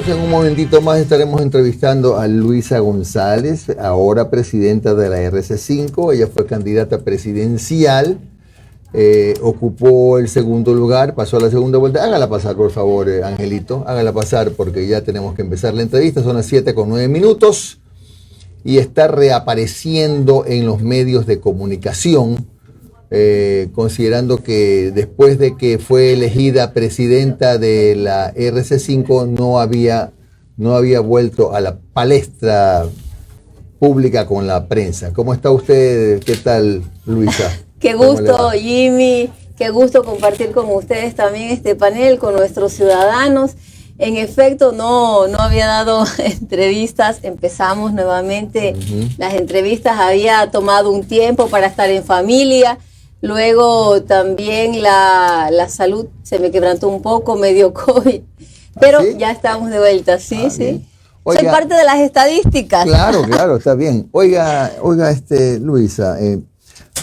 amigos, en un momentito más estaremos entrevistando a Luisa González, ahora presidenta de la RC5. Ella fue candidata presidencial, ocupó el segundo lugar, pasó a la segunda vuelta. Hágala pasar, por favor, Angelito, hágala pasar porque ya tenemos que empezar la entrevista. Son las 7:09 y está reapareciendo en los medios de comunicación, considerando que después de que fue elegida presidenta de la RC5 no había vuelto a la palestra pública con la prensa. ¿Cómo está usted? ¿Qué tal, Luisa? Qué gusto, Jimmy, qué gusto compartir con ustedes también este panel con nuestros ciudadanos. En efecto, no había dado entrevistas, empezamos nuevamente las entrevistas, había tomado un tiempo para estar en familia. Luego también la salud se me quebrantó un poco, me dio COVID, pero ¿sí? Ya estamos de vuelta, sí. Oiga, soy parte de las estadísticas. Claro, está bien. Oiga, Luisa,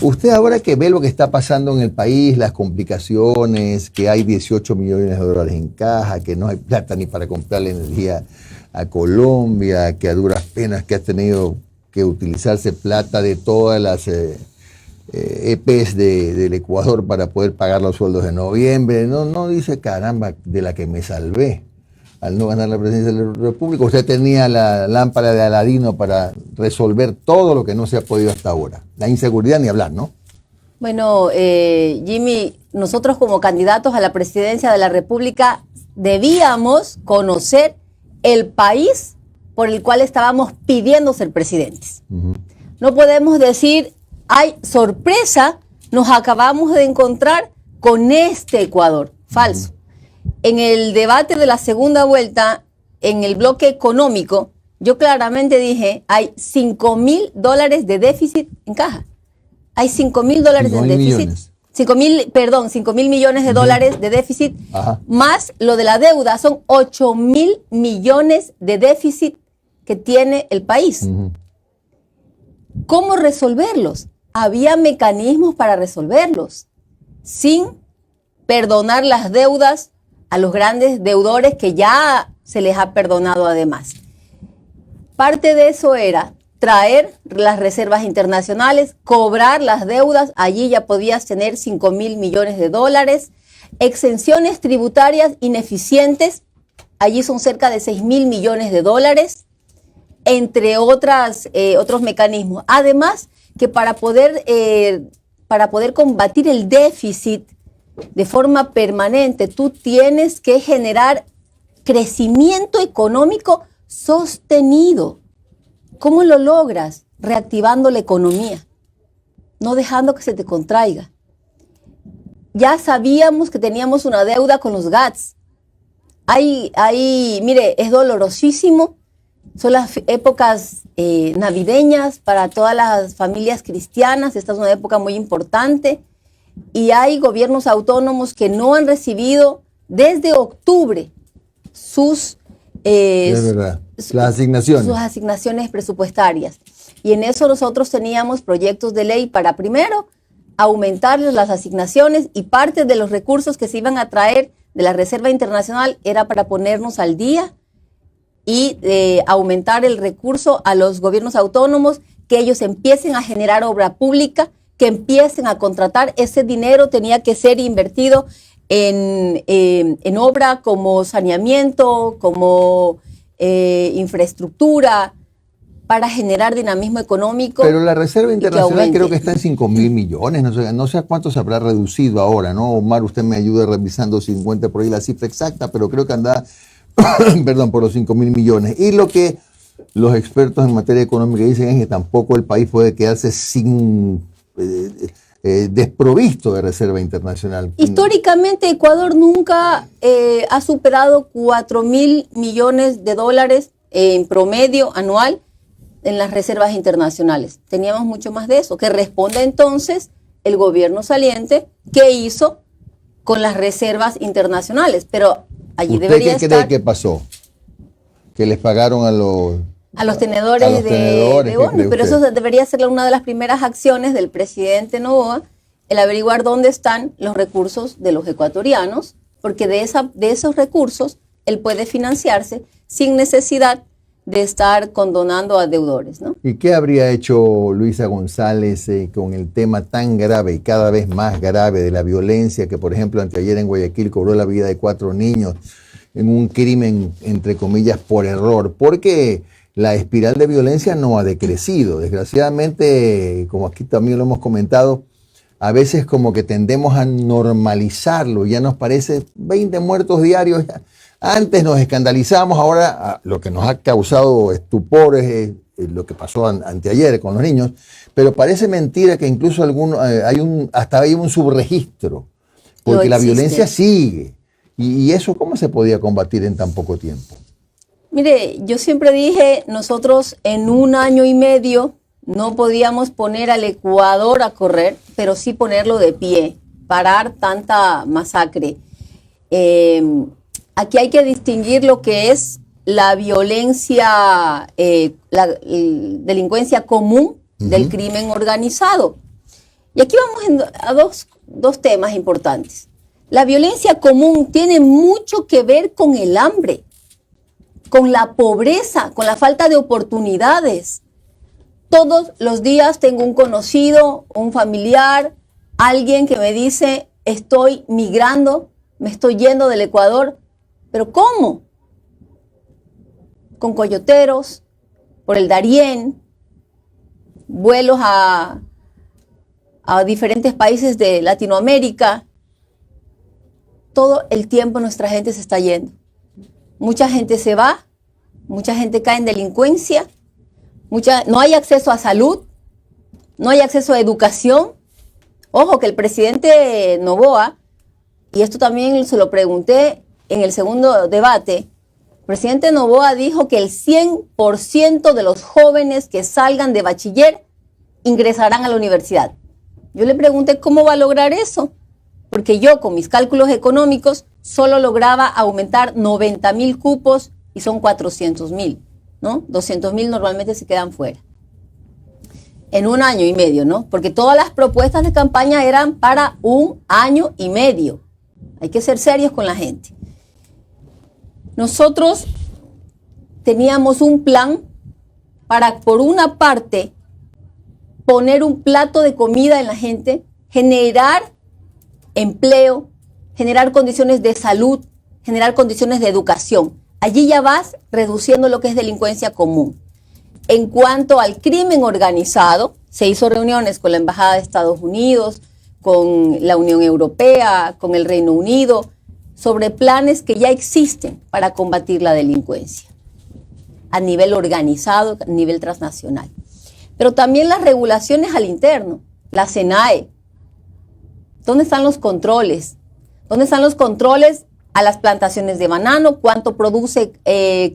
usted ahora que ve lo que está pasando en el país, las complicaciones, que hay 18 millones de dólares en caja, que no hay plata ni para comprarle energía a Colombia, que a duras penas que ha tenido que utilizarse plata de todas las EPs del Ecuador para poder pagar los sueldos de noviembre. No dice, caramba, de la que me salvé al no ganar la presidencia de la República. Usted tenía la lámpara de Aladino para resolver todo lo que no se ha podido hasta ahora. La inseguridad ni hablar, ¿no? Bueno, Jimmy, nosotros como candidatos a la presidencia de la República debíamos conocer el país por el cual estábamos pidiendo ser presidentes. No podemos decir, ¡ay, sorpresa! Nos acabamos de encontrar con este Ecuador. Falso. En el debate de la segunda vuelta, en el bloque económico, yo claramente dije, hay $5.000 de déficit en caja. Hay $5.000 de déficit. 5.000 millones de dólares de déficit, más lo de la deuda, son 8.000 millones de déficit que tiene el país. ¿Cómo resolverlos? Había mecanismos para resolverlos, sin perdonar las deudas a los grandes deudores que ya se les ha perdonado además. Parte de eso era traer las reservas internacionales, cobrar las deudas, allí ya podías tener 5.000 millones de dólares, exenciones tributarias ineficientes, allí son cerca de 6.000 millones de dólares, entre otros mecanismos. Además, que para poder combatir el déficit de forma permanente, tú tienes que generar crecimiento económico sostenido. ¿Cómo lo logras? Reactivando la economía, no dejando que se te contraiga. Ya sabíamos que teníamos una deuda con los GATS. Mire, es dolorosísimo. Son las épocas navideñas para todas las familias cristianas. Esta es una época muy importante. Y hay gobiernos autónomos que no han recibido desde octubre sus asignaciones presupuestarias. Y en eso nosotros teníamos proyectos de ley para primero aumentarles las asignaciones, y parte de los recursos que se iban a traer de la Reserva Internacional era para ponernos al día y aumentar el recurso a los gobiernos autónomos, que ellos empiecen a generar obra pública, que empiecen a contratar. Ese dinero tenía que ser invertido en obra como saneamiento, como infraestructura, para generar dinamismo económico. Pero la Reserva Internacional creo que está en 5.000 millones, no sé a cuánto se habrá reducido ahora, ¿no? Omar, usted me ayuda revisando 50 por ahí la cifra exacta, pero creo que anda, por los 5.000 millones. Y lo que los expertos en materia económica dicen es que tampoco el país puede quedarse sin desprovisto de Reserva Internacional. Históricamente Ecuador nunca ha superado 4.000 millones de dólares en promedio anual en las reservas internacionales. Teníamos mucho más de eso, que responde entonces el gobierno saliente qué hizo con las reservas internacionales. Pero allí debería estar. ¿Usted qué cree que pasó? ¿Que les pagaron a los tenedores de bonos? Pero eso debería ser una de las primeras acciones del presidente Noboa, el averiguar dónde están los recursos de los ecuatorianos, porque de esos recursos él puede financiarse sin necesidad de estar condonando a deudores, ¿no? ¿Y qué habría hecho Luisa González con el tema tan grave y cada vez más grave de la violencia que, por ejemplo, anteayer en Guayaquil cobró la vida de 4 niños en un crimen, entre comillas, por error? Porque la espiral de violencia no ha decrecido. Desgraciadamente, como aquí también lo hemos comentado, a veces como que tendemos a normalizarlo. Ya nos parece 20 muertos diarios. Antes nos escandalizamos, ahora lo que nos ha causado estupor es lo que pasó anteayer con los niños, pero parece mentira que incluso hasta hay un subregistro, porque la violencia sigue. ¿Y eso cómo se podía combatir en tan poco tiempo? Mire, yo siempre dije, nosotros en 1 año y medio no podíamos poner al Ecuador a correr, pero sí ponerlo de pie, parar tanta masacre. Aquí hay que distinguir lo que es la violencia, la delincuencia común del crimen organizado. Y aquí vamos a dos temas importantes. La violencia común tiene mucho que ver con el hambre, con la pobreza, con la falta de oportunidades. Todos los días tengo un conocido, un familiar, alguien que me dice, estoy migrando, me estoy yendo del Ecuador. ¿Pero cómo? Con coyoteros, por el Darién, vuelos a diferentes países de Latinoamérica. Todo el tiempo nuestra gente se está yendo. Mucha gente se va, mucha gente cae en delincuencia, no hay acceso a salud, no hay acceso a educación. Ojo que el presidente Noboa, y esto también se lo pregunté en el segundo debate, el presidente Noboa dijo que el 100% de los jóvenes que salgan de bachiller ingresarán a la universidad. Yo le pregunté cómo va a lograr eso, porque yo con mis cálculos económicos solo lograba aumentar 90,000 cupos y son 400,000, ¿no? 200,000 normalmente se quedan fuera. En 1 año y medio, ¿no? Porque todas las propuestas de campaña eran para 1 año y medio. Hay que ser serios con la gente. Nosotros teníamos un plan para, por una parte, poner un plato de comida en la gente, generar empleo, generar condiciones de salud, generar condiciones de educación. Allí ya vas reduciendo lo que es delincuencia común. En cuanto al crimen organizado, se hizo reuniones con la Embajada de Estados Unidos, con la Unión Europea, con el Reino Unido, sobre planes que ya existen para combatir la delincuencia a nivel organizado, a nivel transnacional. Pero también las regulaciones al interno, la SENAE. ¿Dónde están los controles? ¿Dónde están los controles a las plantaciones de banano? ¿Cuánto produce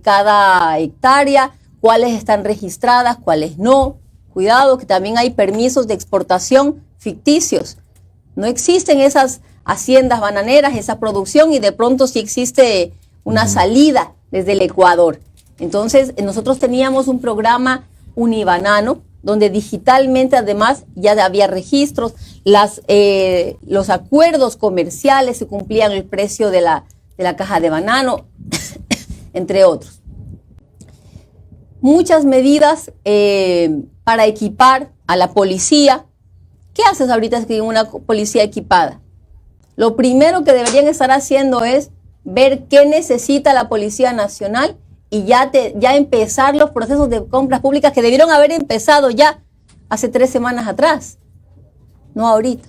cada hectárea? ¿Cuáles están registradas? ¿Cuáles no? Cuidado, que también hay permisos de exportación ficticios. No existen esas haciendas bananeras, esa producción, y de pronto sí existe una salida desde el Ecuador. Entonces, nosotros teníamos un programa Unibanano, donde digitalmente además ya había registros, los acuerdos comerciales se cumplían el precio de la caja de banano, entre otros. Muchas medidas para equipar a la policía. ¿Qué haces ahorita con una policía equipada? Lo primero que deberían estar haciendo es ver qué necesita la Policía Nacional y ya empezar los procesos de compras públicas que debieron haber empezado ya hace 3 semanas atrás, no ahorita.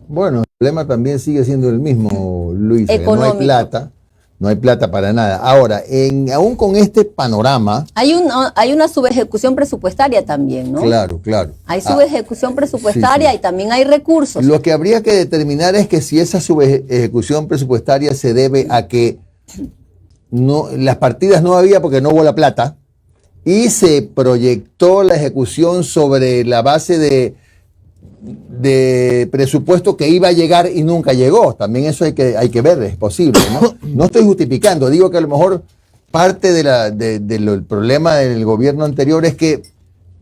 Bueno, el problema también sigue siendo el mismo, Luis, que no hay plata para nada. Ahora, aún con este panorama... Hay una subejecución presupuestaria también, ¿no? Claro, claro. Hay subejecución presupuestaria, sí. Y también hay recursos. Lo que habría que determinar es que si esa subejecución presupuestaria se debe a que las partidas no había porque no hubo la plata y se proyectó la ejecución sobre la base de presupuesto que iba a llegar y nunca llegó. También eso hay que ver, es posible, ¿no? No estoy justificando, digo que a lo mejor parte del problema del gobierno anterior es que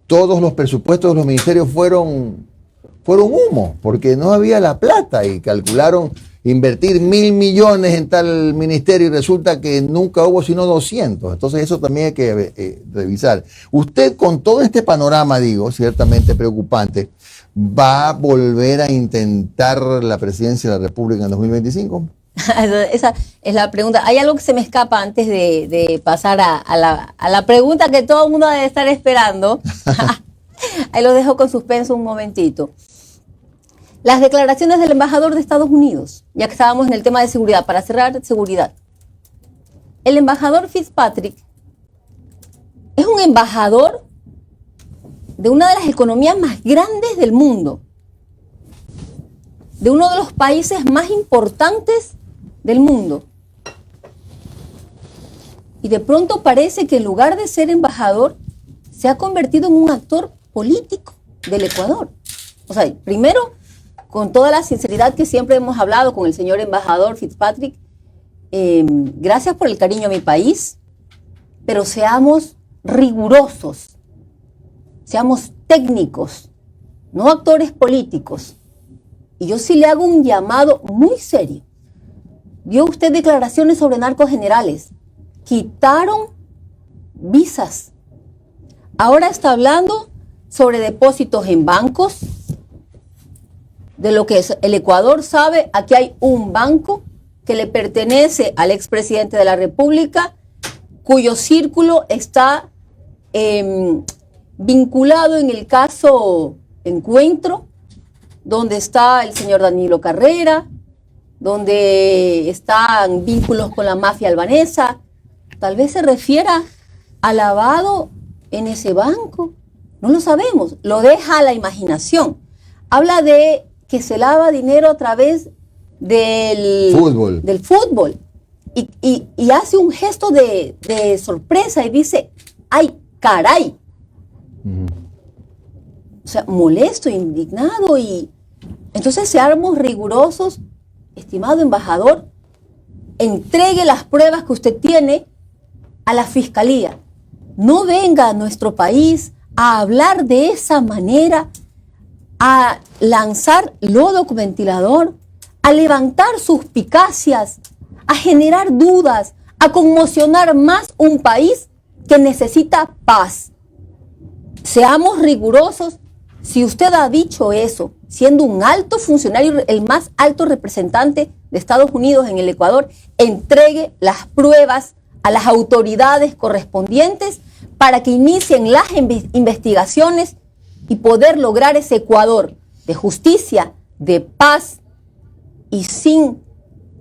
todos los presupuestos de los ministerios fueron humo, porque no había la plata y calcularon invertir 1.000 millones en tal ministerio y resulta que nunca hubo sino 200. Entonces eso también hay que revisar. Usted, con todo este panorama, digo, ciertamente preocupante, ¿va a volver a intentar la presidencia de la República en 2025? Esa es la pregunta. Hay algo que se me escapa antes de pasar a la pregunta que todo el mundo debe estar esperando. Ahí lo dejo con suspenso un momentito. Las declaraciones del embajador de Estados Unidos, ya que estábamos en el tema de seguridad, para cerrar seguridad. El embajador Fitzpatrick es un embajador de una de las economías más grandes del mundo, de uno de los países más importantes del mundo. Y de pronto parece que en lugar de ser embajador, se ha convertido en un actor político del Ecuador. O sea, primero, con toda la sinceridad que siempre hemos hablado con el señor embajador Fitzpatrick, gracias por el cariño a mi país, pero seamos rigurosos, seamos técnicos, no actores políticos. Y yo sí le hago un llamado muy serio. Dio usted declaraciones sobre narcos generales. Quitaron visas. Ahora está hablando sobre depósitos en bancos. De lo que el Ecuador sabe, aquí hay un banco que le pertenece al expresidente de la República, cuyo círculo está vinculado en el caso Encuentro, donde está el señor Danilo Carrera, donde están vínculos con la mafia albanesa. Tal vez se refiera a lavado en ese banco. No lo sabemos, lo deja a la imaginación. Habla de que se lava dinero a través del fútbol. Y hace un gesto de sorpresa y dice, ¡ay, caray! O sea, molesto, indignado. Y entonces, seamos rigurosos, estimado embajador, entregue las pruebas que usted tiene a la fiscalía. No venga a nuestro país a hablar de esa manera, a lanzar lodo con ventilador, a levantar suspicacias, a generar dudas, a conmocionar más un país que necesita paz. Seamos rigurosos. Si usted ha dicho eso, siendo un alto funcionario, el más alto representante de Estados Unidos en el Ecuador, entregue las pruebas a las autoridades correspondientes para que inicien las investigaciones y poder lograr ese Ecuador de justicia, de paz y sin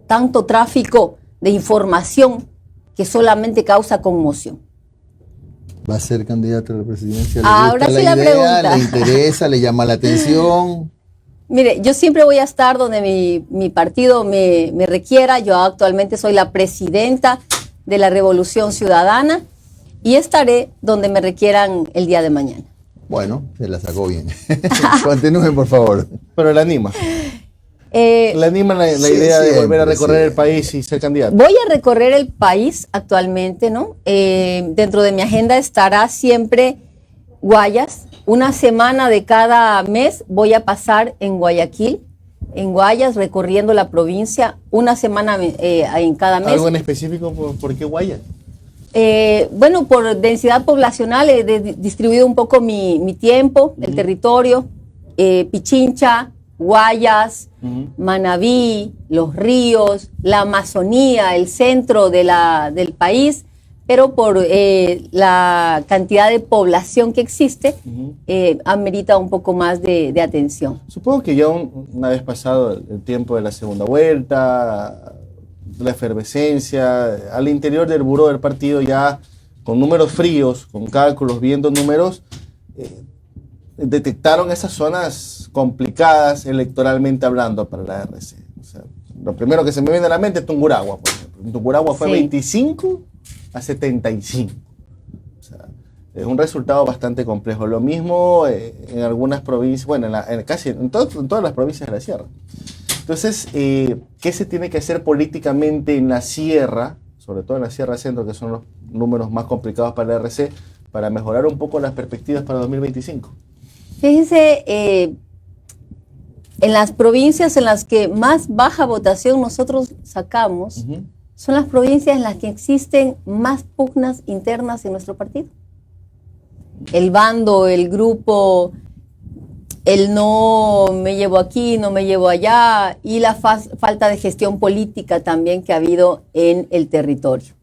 tanto tráfico de información que solamente causa conmoción. ¿Va a ser candidato a la presidencia? Ahora sí la pregunta. ¿Le interesa? ¿Le llama la atención? Mire, yo siempre voy a estar donde mi partido me requiera. Yo actualmente soy la presidenta de la Revolución Ciudadana y estaré donde me requieran el día de mañana. Bueno, se la sacó bien. Continúen, por favor. Pero la anima. ¿Le anima la idea de volver a recorrer el país y ser candidato? Voy a recorrer el país actualmente, ¿no? Dentro de mi agenda estará siempre Guayas. Una semana de cada mes voy a pasar en Guayaquil, en Guayas, recorriendo la provincia. Una semana en cada mes. ¿Algo en específico? ¿Por qué Guayas? Bueno, por densidad poblacional he distribuido un poco mi tiempo, el territorio, Pichincha, Guayas, Manabí, Los Ríos, la Amazonía, el centro del país, pero por la cantidad de población que existe, amerita un poco más de atención. Supongo que ya una vez pasado el tiempo de la segunda vuelta, la efervescencia, al interior del buró del partido ya con números fríos, con cálculos, viendo números, detectaron esas zonas complicadas electoralmente hablando para la RC. O sea, lo primero que se me viene a la mente es Tungurahua, por ejemplo. En Tungurahua fue 25 a 75. O sea, es un resultado bastante complejo. Lo mismo en algunas provincias, bueno, casi en todas las provincias de la sierra. Entonces, ¿qué se tiene que hacer políticamente en la sierra, sobre todo en la Sierra Centro, que son los números más complicados para la RC, para mejorar un poco las perspectivas para 2025? Fíjense, en las provincias en las que más baja votación nosotros sacamos, son las provincias en las que existen más pugnas internas en nuestro partido. El bando, el grupo, el no me llevo aquí, no me llevo allá, y la falta de gestión política también que ha habido en el territorio.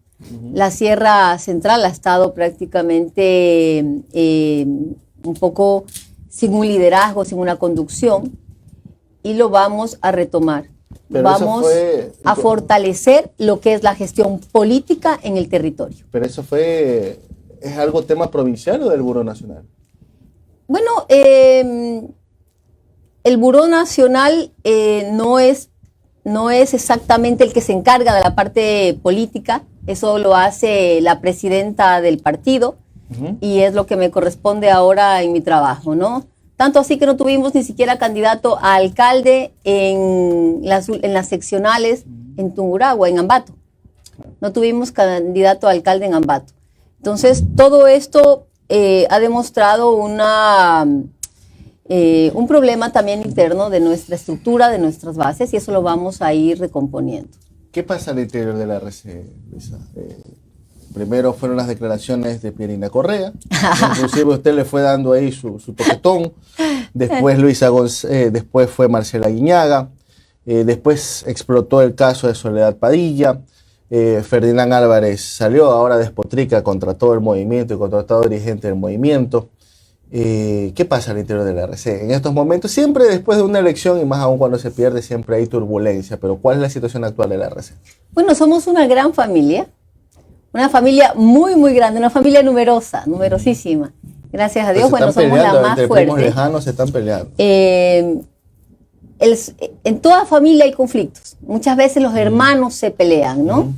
La Sierra Central ha estado prácticamente un poco sin un liderazgo, sin una conducción, y lo vamos a retomar. Pero vamos a fortalecer lo que es la gestión política en el territorio. Pero eso ¿es algo tema provincial o del Buró Nacional? Bueno, el Buró Nacional no es exactamente el que se encarga de la parte política, eso lo hace la presidenta del partido, y es lo que me corresponde ahora en mi trabajo, ¿no? Tanto así que no tuvimos ni siquiera candidato a alcalde en las seccionales en Tungurahua, en Ambato. No tuvimos candidato a alcalde en Ambato. Entonces, todo esto ha demostrado un problema también interno de nuestra estructura, de nuestras bases, y eso lo vamos a ir recomponiendo. ¿Qué pasa al interior de la RC, Luisa? Primero fueron las declaraciones de Pierina Correa, inclusive usted le fue dando ahí su toquetón, después después fue Marcela Guiñaga, después explotó el caso de Soledad Padilla, Ferdinand Álvarez salió, ahora despotrica contra todo el movimiento y contra todo dirigente del movimiento. ¿Qué pasa al interior de la RC? En estos momentos, siempre después de una elección, y más aún cuando se pierde, siempre hay turbulencia, pero ¿cuál es la situación actual de la RC? Bueno, somos una gran familia. Una familia muy, muy grande, una familia numerosísima. Gracias a Dios, bueno, somos la más entre fuerte. Primos lejanos se están peleando. En toda familia hay conflictos. Muchas veces los hermanos se pelean, ¿no?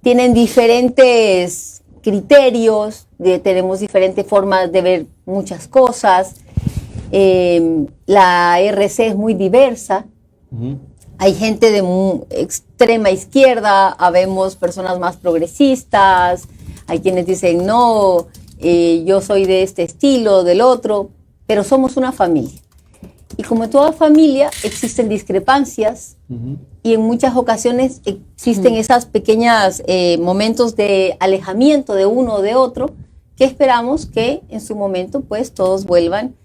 Tienen diferentes criterios, tenemos diferentes formas de ver muchas cosas. La RC es muy diversa. Hay gente de extrema izquierda, habemos personas más progresistas, hay quienes dicen no, yo soy de este estilo, del otro, pero somos una familia. Y como en toda familia existen discrepancias y en muchas ocasiones existen esas pequeñas momentos de alejamiento de uno o de otro, que esperamos que en su momento pues todos vuelvan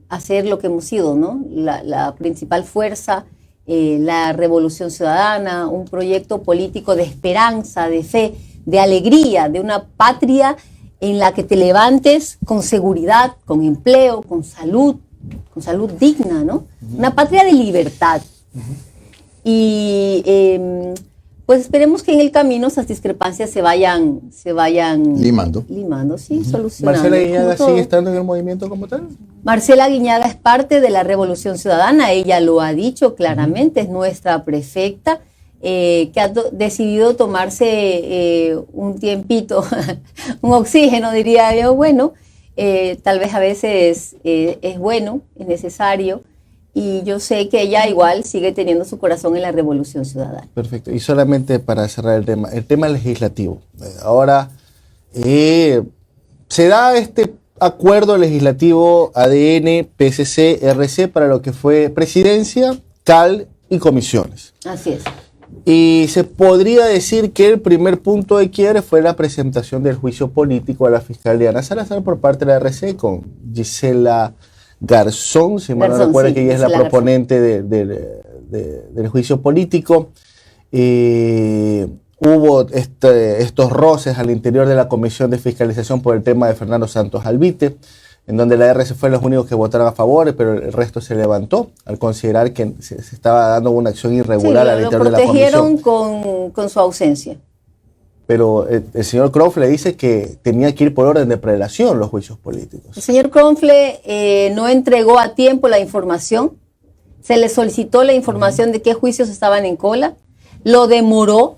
a ser lo que hemos sido, ¿no? La principal fuerza, la Revolución Ciudadana, un proyecto político de esperanza, de fe, de alegría, de una patria en la que te levantes con seguridad, con empleo, con salud digna, ¿no? Una patria de libertad. Y pues esperemos que en el camino esas discrepancias se vayan limando, sí, solucionando. ¿Marcela Guiñaga sigue estando en el movimiento como tal? Marcela Guiñaga es parte de la Revolución Ciudadana, ella lo ha dicho claramente, es nuestra prefecta, que ha decidido tomarse un tiempito, un oxígeno, diría yo, bueno, tal vez a veces es bueno, es necesario, y yo sé que ella igual sigue teniendo su corazón en la Revolución Ciudadana. Perfecto, y solamente para cerrar el tema legislativo. Ahora se da este acuerdo legislativo ADN, PSC, RC para lo que fue presidencia, CAL y comisiones. Así es. Y se podría decir que el primer punto de quiebre fue la presentación del juicio político a la fiscal Diana Salazar por parte de la RC con Gisela Garzón, si mal no recuerdo, sí, que ella es la proponente del juicio político. Hubo estos roces al interior de la Comisión de Fiscalización por el tema de Fernando Santos Alvite, en donde la RC fue los únicos que votaron a favor, pero el resto se levantó al considerar que se estaba dando una acción irregular al interior de la comisión. Lo protegieron con su ausencia. Pero el señor Cronfle dice que tenía que ir por orden de prelación los juicios políticos. El señor Cronfle no entregó a tiempo la información. Se le solicitó la información de qué juicios estaban en cola. Lo demoró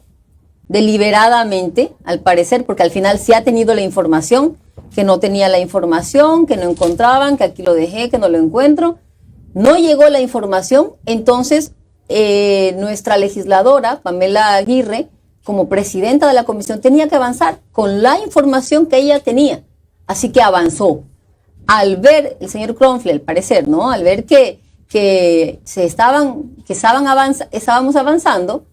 deliberadamente, al parecer, porque al final sí ha tenido la información, que no tenía la información, que no encontraban, que aquí lo dejé, que no lo encuentro. No llegó la información, entonces nuestra legisladora, Pamela Aguirre, como presidenta de la comisión, tenía que avanzar con la información que ella tenía. Así que avanzó. Al ver el señor Cronfle, al parecer, ¿no? Al ver que que estábamos avanzando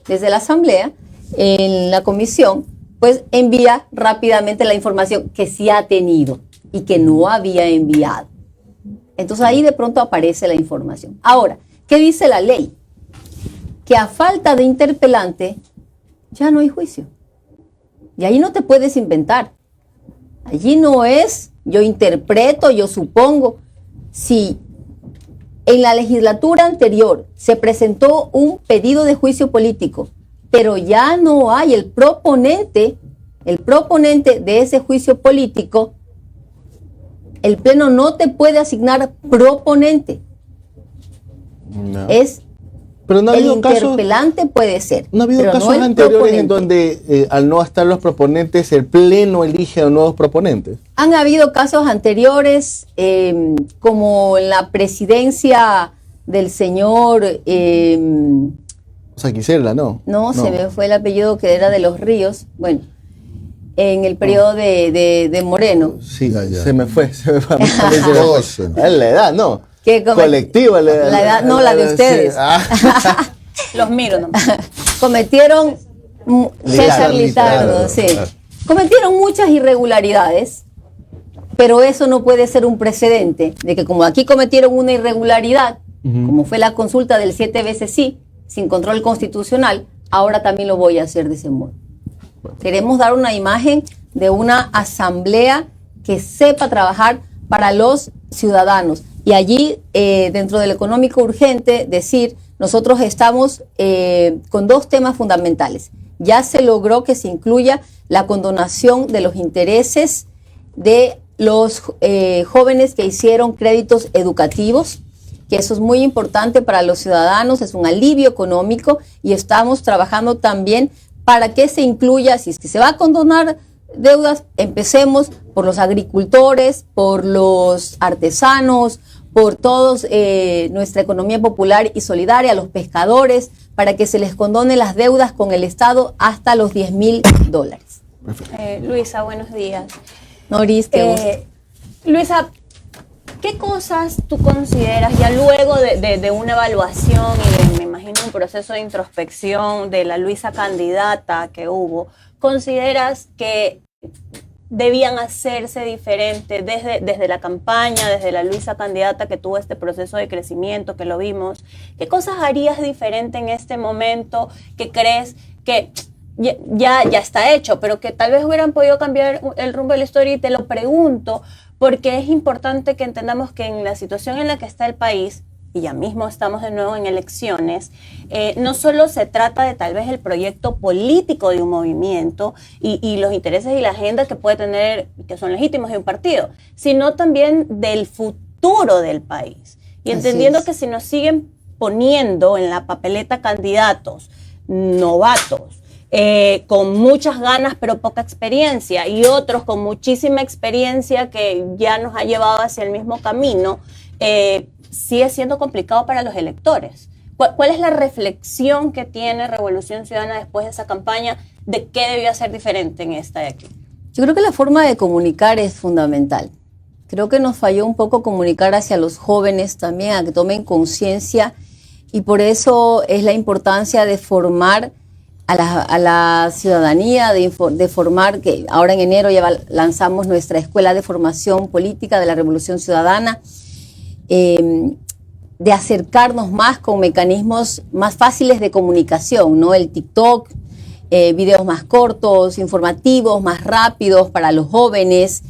desde la Asamblea, en la comisión, pues envía rápidamente la información que sí ha tenido y que no había enviado. Entonces ahí de pronto aparece la información. Ahora, ¿qué dice la ley? Que a falta de interpelante ya no hay juicio. Y ahí no te puedes inventar. Allí no es, yo interpreto, yo supongo. Si en la legislatura anterior se presentó un pedido de juicio político, pero ya no hay el proponente de ese juicio político, el Pleno no te puede asignar proponente. No. Pero no ha habido el interpelante puede ser. ¿No ha habido casos no anteriores proponente. en donde al no estar los proponentes, el Pleno elige a nuevos proponentes? Han habido casos anteriores, como en la presidencia del señor... O sea, Quisela, ¿no? No, se me fue el apellido, que era de los Ríos. Bueno, en el periodo de Moreno. Sí, Ya. se me fue. Todos. Es la edad, ¿no? Colectiva. La edad, no, la de ustedes. Sí. Ah. Los miro nomás. Cometieron, César Litardo, Litardo, sí. claro. Cometieron muchas irregularidades, pero eso no puede ser un precedente de que como aquí cometieron una irregularidad, como fue la consulta del 7 veces sí, sin control constitucional, ahora también lo voy a hacer de ese modo. Queremos dar una imagen de una asamblea que sepa trabajar para los ciudadanos. Y allí, dentro del económico urgente, decir, nosotros estamos con dos temas fundamentales. Ya se logró que se incluya la condonación de los intereses de los jóvenes que hicieron créditos educativos, que eso es muy importante para los ciudadanos, es un alivio económico, y estamos trabajando también para que se incluya, si es que se va a condonar deudas, empecemos por los agricultores, por los artesanos, por todos nuestra economía popular y solidaria, los pescadores, para que se les condone las deudas con el Estado hasta los $10,000. Luisa, buenos días. Noris, qué gusto. Luisa, ¿qué cosas tú consideras ya luego de una evaluación y de, me imagino, un proceso de introspección de la Luisa candidata que hubo, consideras que debían hacerse diferente desde la campaña, desde la Luisa candidata que tuvo este proceso de crecimiento, que lo vimos? ¿Qué cosas harías diferente en este momento que crees que ya está hecho, pero que tal vez hubieran podido cambiar el rumbo de la historia? Y te lo pregunto porque es importante que entendamos que en la situación en la que está el país, y ya mismo estamos de nuevo en elecciones, no solo se trata de tal vez el proyecto político de un movimiento y los intereses y la agenda que puede tener, que son legítimos de un partido, sino también del futuro del país. Y entendiendo que si nos siguen poniendo en la papeleta candidatos novatos, con muchas ganas pero poca experiencia, y otros con muchísima experiencia que ya nos ha llevado hacia el mismo camino, sigue siendo complicado para los electores. ¿Cuál es la reflexión que tiene Revolución Ciudadana después de esa campaña de qué debió hacer diferente en esta de aquí? Yo creo que la forma de comunicar es fundamental. Creo que nos falló un poco comunicar hacia los jóvenes también, a que tomen conciencia, y por eso es la importancia de formar a la ciudadanía, de formar, que ahora en enero ya lanzamos nuestra Escuela de Formación Política de la Revolución Ciudadana, de acercarnos más con mecanismos más fáciles de comunicación, ¿no? El TikTok, videos más cortos, informativos, más rápidos para los jóvenes,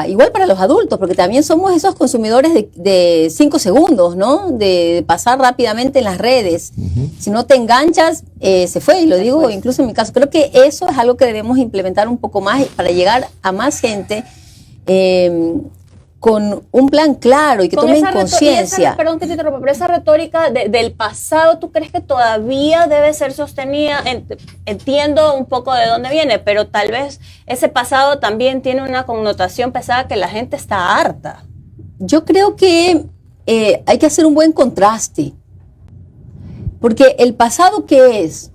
igual para los adultos, porque también somos esos consumidores de 5 segundos, ¿no? De pasar rápidamente en las redes. Si no te enganchas, se fue, y lo digo incluso en mi caso. Creo que eso es algo que debemos implementar un poco más para llegar a más gente, con un plan claro y que tomen conciencia. Perdón que te interrumpa, pero esa retórica del pasado, ¿tú crees que todavía debe ser sostenida? Entiendo un poco de dónde viene, pero tal vez ese pasado también tiene una connotación pesada que la gente está harta. Yo creo que hay que hacer un buen contraste, porque el pasado, ¿qué es?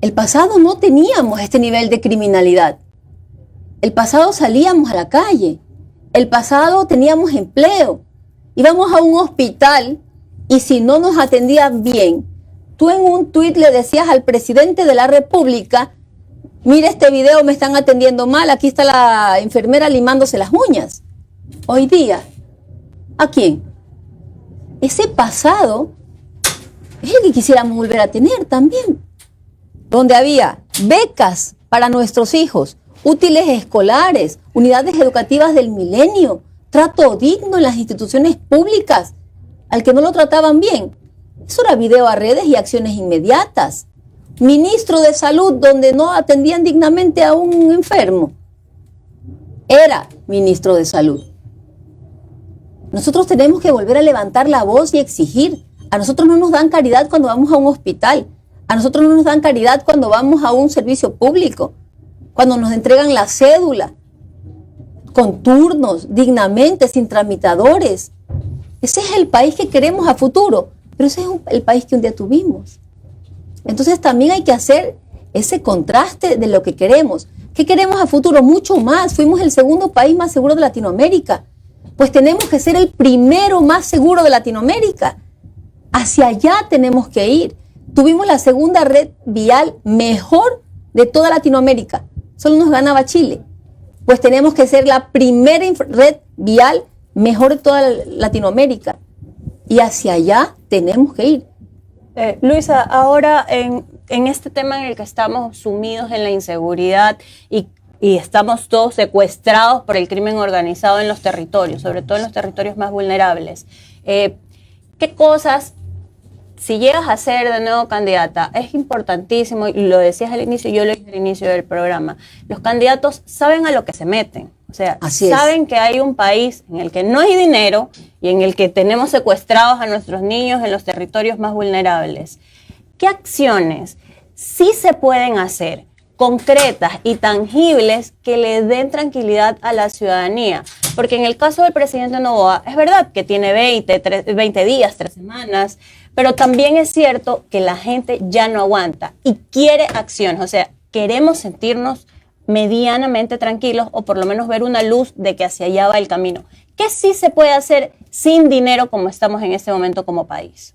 El pasado no teníamos este nivel de criminalidad. El pasado salíamos a la calle. El pasado teníamos empleo. íbamos a un hospital y si no nos atendían bien, tú en un tuit le decías al presidente de la República, mira este video, me están atendiendo mal, aquí está la enfermera limándose las uñas. Hoy día, ¿a quién? Ese pasado es el que quisiéramos volver a tener también, donde había becas para nuestros hijos, útiles escolares, unidades educativas del milenio, trato digno en las instituciones públicas, al que no lo trataban bien. Eso era video a redes y acciones inmediatas. Ministro de Salud, donde no atendían dignamente a un enfermo. Era ministro de Salud. Nosotros tenemos que volver a levantar la voz y exigir. A nosotros no nos dan caridad cuando vamos a un hospital. A nosotros no nos dan caridad cuando vamos a un servicio público. Cuando nos entregan la cédula. Con turnos, dignamente, sin tramitadores. Ese es el país que queremos a futuro. Pero ese es el país que un día tuvimos. Entonces también hay que hacer ese contraste de lo que queremos. ¿Qué queremos a futuro? Mucho más. Fuimos el segundo país más seguro de Latinoamérica. Pues tenemos que ser el primero más seguro de Latinoamérica. Hacia allá tenemos que ir. Tuvimos la segunda red vial mejor de toda Latinoamérica. Solo nos ganaba Chile. Pues tenemos que ser la primera red vial mejor de toda Latinoamérica. Y hacia allá tenemos que ir. Luisa, ahora en este tema en el que estamos sumidos en la inseguridad y estamos todos secuestrados por el crimen organizado en los territorios, sobre todo en los territorios más vulnerables, ¿qué cosas, si llegas a ser de nuevo candidata, es importantísimo, y lo decías al inicio, yo lo dije al inicio del programa, los candidatos saben a lo que se meten? O sea, saben que hay un país en el que no hay dinero y en el que tenemos secuestrados a nuestros niños en los territorios más vulnerables. ¿Qué acciones sí se pueden hacer, concretas y tangibles, que le den tranquilidad a la ciudadanía? Porque en el caso del presidente Noboa, es verdad que tiene 20 días, 3 semanas, pero también es cierto que la gente ya no aguanta y quiere acciones. O sea, queremos sentirnos medianamente tranquilos o por lo menos ver una luz de que hacia allá va el camino. ¿Qué sí se puede hacer sin dinero como estamos en este momento como país?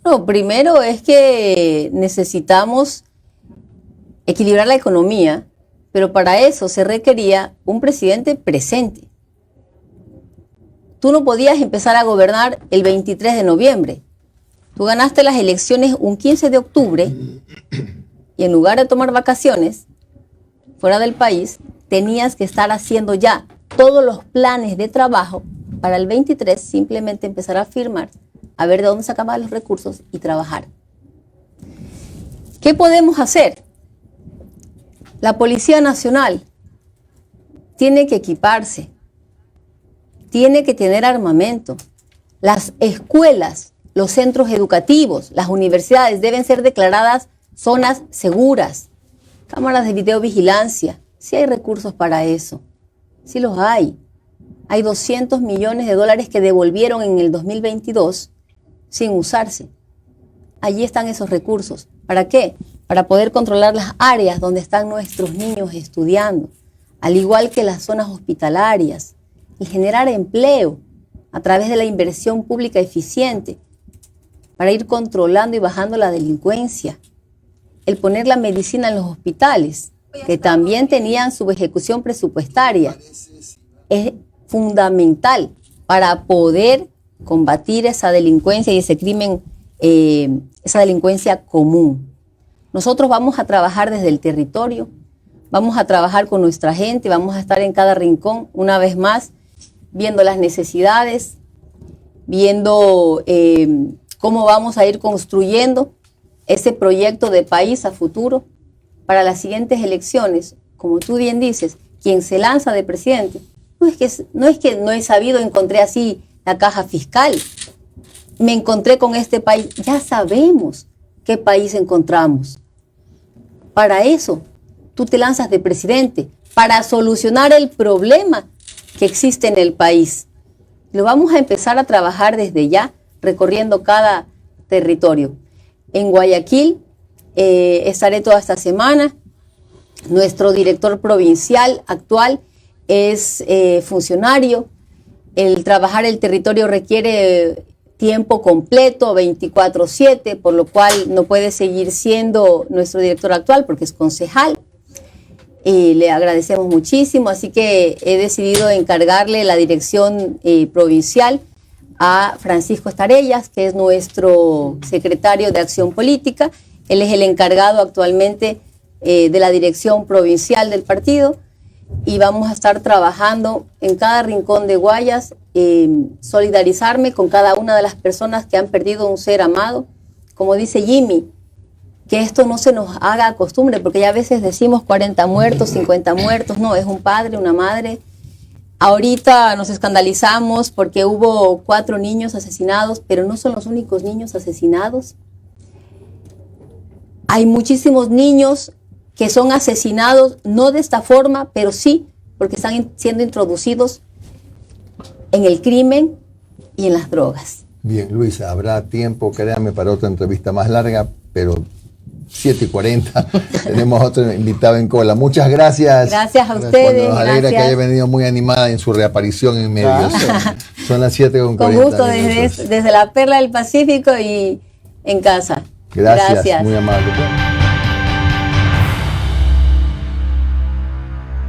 No, primero es que necesitamos equilibrar la economía, pero para eso se requería un presidente presente. Tú no podías empezar a gobernar el 23 de noviembre. Tú ganaste las elecciones un 15 de octubre y en lugar de tomar vacaciones fuera del país, tenías que estar haciendo ya todos los planes de trabajo para el 23, simplemente empezar a firmar, a ver de dónde sacaban los recursos y trabajar. ¿Qué podemos hacer? La Policía Nacional tiene que equiparse, tiene que tener armamento. Las escuelas, los centros educativos, las universidades deben ser declaradas zonas seguras. Cámaras de videovigilancia, sí hay recursos para eso, sí los hay. Hay 200 millones de dólares que devolvieron en el 2022 sin usarse. Allí están esos recursos. ¿Para qué? Para poder controlar las áreas donde están nuestros niños estudiando, al igual que las zonas hospitalarias, y generar empleo a través de la inversión pública eficiente para ir controlando y bajando la delincuencia. El poner la medicina en los hospitales, que también tenían su ejecución presupuestaria, es fundamental para poder combatir esa delincuencia y ese crimen, esa delincuencia común. Nosotros vamos a trabajar desde el territorio, vamos a trabajar con nuestra gente, vamos a estar en cada rincón, una vez más, viendo las necesidades, viendo cómo vamos a ir construyendo ese proyecto de país a futuro para las siguientes elecciones. Como tú bien dices, quien se lanza de presidente, no es que no he sabido, encontré así la caja fiscal, me encontré con este país, ya sabemos qué país encontramos. Para eso, tú te lanzas de presidente, para solucionar el problema que existe en el país. Lo vamos a empezar a trabajar desde ya, recorriendo cada territorio. En Guayaquil estaré toda esta semana. Nuestro director provincial actual es funcionario El trabajar el territorio requiere tiempo completo, 24/7, por lo cual no puede seguir siendo nuestro director actual porque es concejal. Y le agradecemos muchísimo, así que he decidido encargarle la dirección provincial a Francisco Estarellas, que es nuestro secretario de Acción Política. Él es el encargado actualmente de la dirección provincial del partido y vamos a estar trabajando en cada rincón de Guayas, solidarizarme con cada una de las personas que han perdido un ser amado. Como dice Jimmy, que esto no se nos haga costumbre, porque ya a veces decimos 40 muertos, 50 muertos, no, es un padre, una madre. Ahorita nos escandalizamos porque hubo 4 niños asesinados, pero no son los únicos niños asesinados. Hay muchísimos niños que son asesinados, no de esta forma, pero sí porque están siendo introducidos en el crimen y en las drogas. Bien, Luisa, habrá tiempo, créame, para otra entrevista más larga, pero 7:40 tenemos otro invitado en cola. Muchas gracias. Gracias a ustedes. Nos alegra gracias. que haya venido muy animada en su reaparición en medios. Claro. Son las 7:40. Con gusto, desde la Perla del Pacífico y en casa. Gracias. Muy amable.